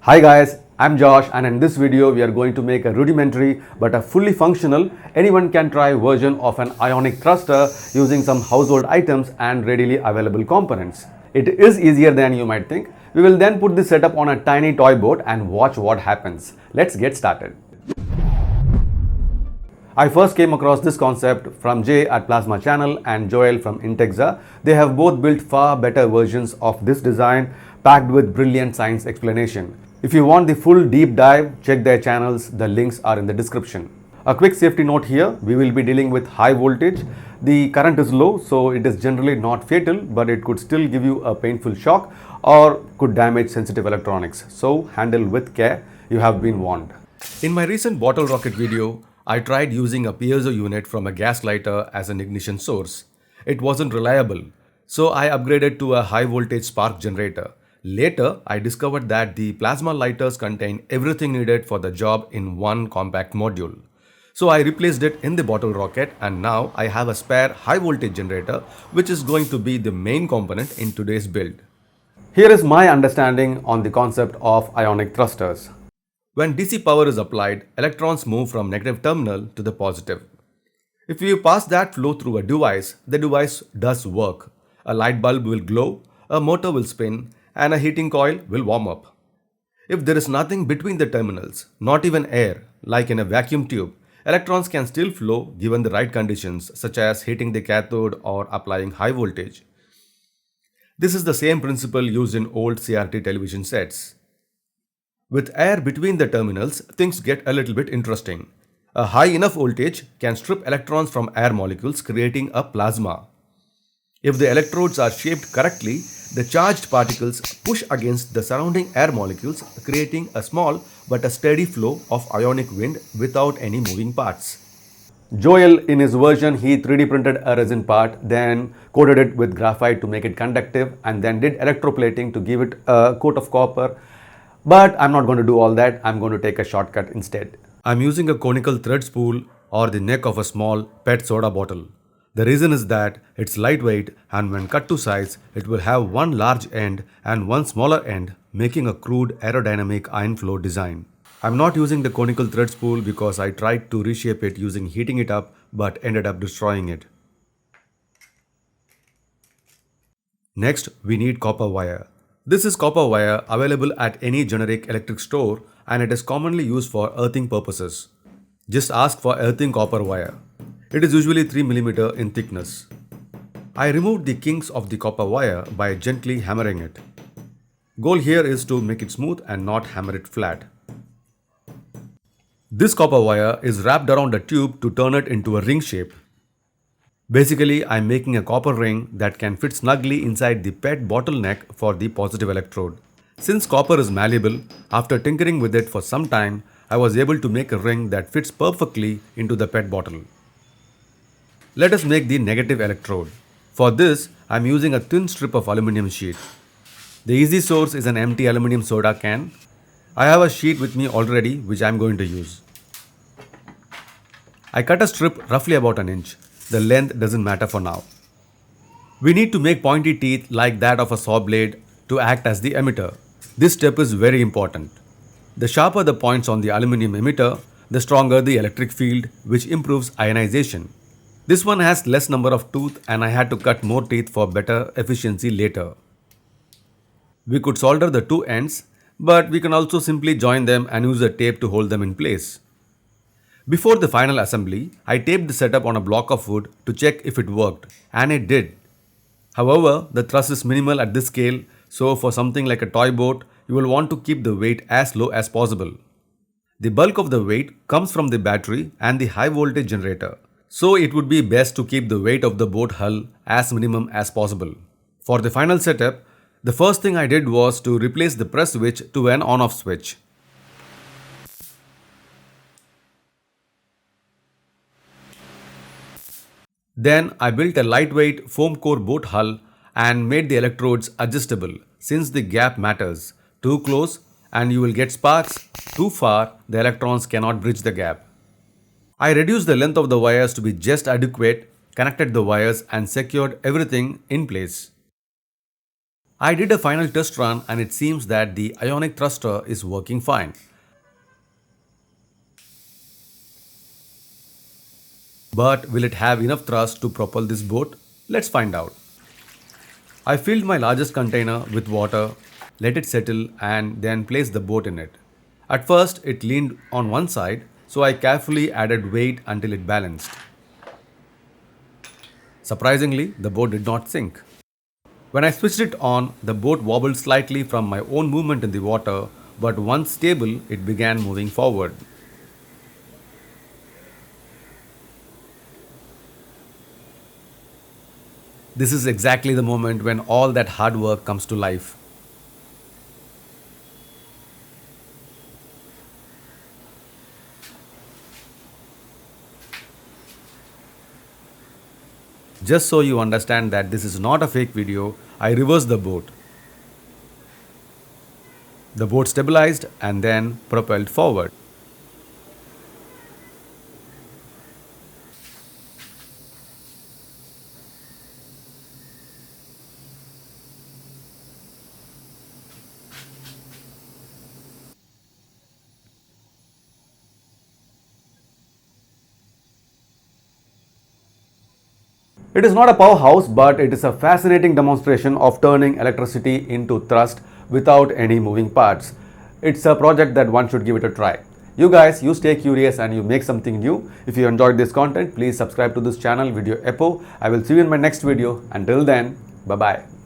Hi guys, I'm Josh and in this video we are going to make a rudimentary but a fully functional anyone can try version of an ionic thruster using some household items and readily available components. It is easier than you might think. We will then put this setup on a tiny toy boat and watch what happens. Let's get started. I first came across this concept from Jay at Plasma Channel and Joel from Integza. They have both built far better versions of this design packed with brilliant science explanation. If you want the full deep dive, check their channels, the links are in the description. A quick safety note here, we will be dealing with high voltage. The current is low, so it is generally not fatal, but it could still give you a painful shock or could damage sensitive electronics. So handle with care, you have been warned. In my recent bottle rocket video, I tried using a piezo unit from a gas lighter as an ignition source. It wasn't reliable, so I upgraded to a high voltage spark generator. Later, I discovered that the plasma lighters contain everything needed for the job in one compact module. So I replaced it in the bottle rocket and now I have a spare high voltage generator which is going to be the main component in today's build. Here is my understanding on the concept of ionic thrusters. When DC power is applied, electrons move from negative terminal to the positive. If you pass that flow through a device, the device does work. A light bulb will glow, a motor will spin, and a heating coil will warm up. If there is nothing between the terminals, not even air, like in a vacuum tube, electrons can still flow given the right conditions, such as heating the cathode or applying high voltage. This is the same principle used in old CRT television sets. With air between the terminals, things get a little bit interesting. A high enough voltage can strip electrons from air molecules, creating a plasma. If the electrodes are shaped correctly, the charged particles push against the surrounding air molecules, creating a small but a steady flow of ionic wind without any moving parts. Joel, in his version, he 3D printed a resin part, then coated it with graphite to make it conductive, and then did electroplating to give it a coat of copper. But I'm not going to do all that, I'm going to take a shortcut instead. I'm using a conical thread spool or the neck of a small PET soda bottle. The reason is that it's lightweight and when cut to size, it will have one large end and one smaller end, making a crude aerodynamic iron flow design. I'm not using the conical thread spool because I tried to reshape it using heating it up but ended up destroying it. Next, we need copper wire. This is copper wire available at any generic electric store and it is commonly used for earthing purposes. Just ask for earthing copper wire. It is usually 3 mm in thickness. I removed the kinks of the copper wire by gently hammering it. Goal here is to make it smooth and not hammer it flat. This copper wire is wrapped around a tube to turn it into a ring shape. Basically, I'm making a copper ring that can fit snugly inside the PET bottleneck for the positive electrode. Since copper is malleable, after tinkering with it for some time, I was able to make a ring that fits perfectly into the PET bottle. Let us make the negative electrode. For this, I am using a thin strip of aluminum sheet. The easy source is an empty aluminum soda can. I have a sheet with me already which I am going to use. I cut a strip roughly about an inch. The length doesn't matter for now. We need to make pointy teeth like that of a saw blade to act as the emitter. This step is very important. The sharper the points on the aluminum emitter, the stronger the electric field, which improves ionization. This one has less number of teeth and I had to cut more teeth for better efficiency later. We could solder the two ends, but we can also simply join them and use a tape to hold them in place. Before the final assembly, I taped the setup on a block of wood to check if it worked, and it did. However, the thrust is minimal at this scale, so for something like a toy boat, you will want to keep the weight as low as possible. The bulk of the weight comes from the battery and the high voltage generator. So it would be best to keep the weight of the boat hull as minimum as possible. For the final setup, the first thing I did was to replace the press switch to an on-off switch. Then I built a lightweight foam core boat hull and made the electrodes adjustable since the gap matters. Too close and you will get sparks, too far the electrons cannot bridge the gap. I reduced the length of the wires to be just adequate, connected the wires and secured everything in place. I did a final test run and it seems that the Ionic thruster is working fine. But will it have enough thrust to propel this boat? Let's find out. I filled my largest container with water, let it settle and then placed the boat in it. At first it leaned on one side, so I carefully added weight until it balanced. Surprisingly, the boat did not sink. When I switched it on, the boat wobbled slightly from my own movement in the water, but once stable, it began moving forward. This is exactly the moment when all that hard work comes to life. Just so you understand that this is not a fake video, I reversed the boat. The boat stabilized and then propelled forward. It is not a powerhouse, but it is a fascinating demonstration of turning electricity into thrust without any moving parts. It's a project that one should give it a try. You guys, you stay curious and you make something new. If you enjoyed this content, please subscribe to this channel, Video Epo. I will see you in my next video. Until then, bye-bye.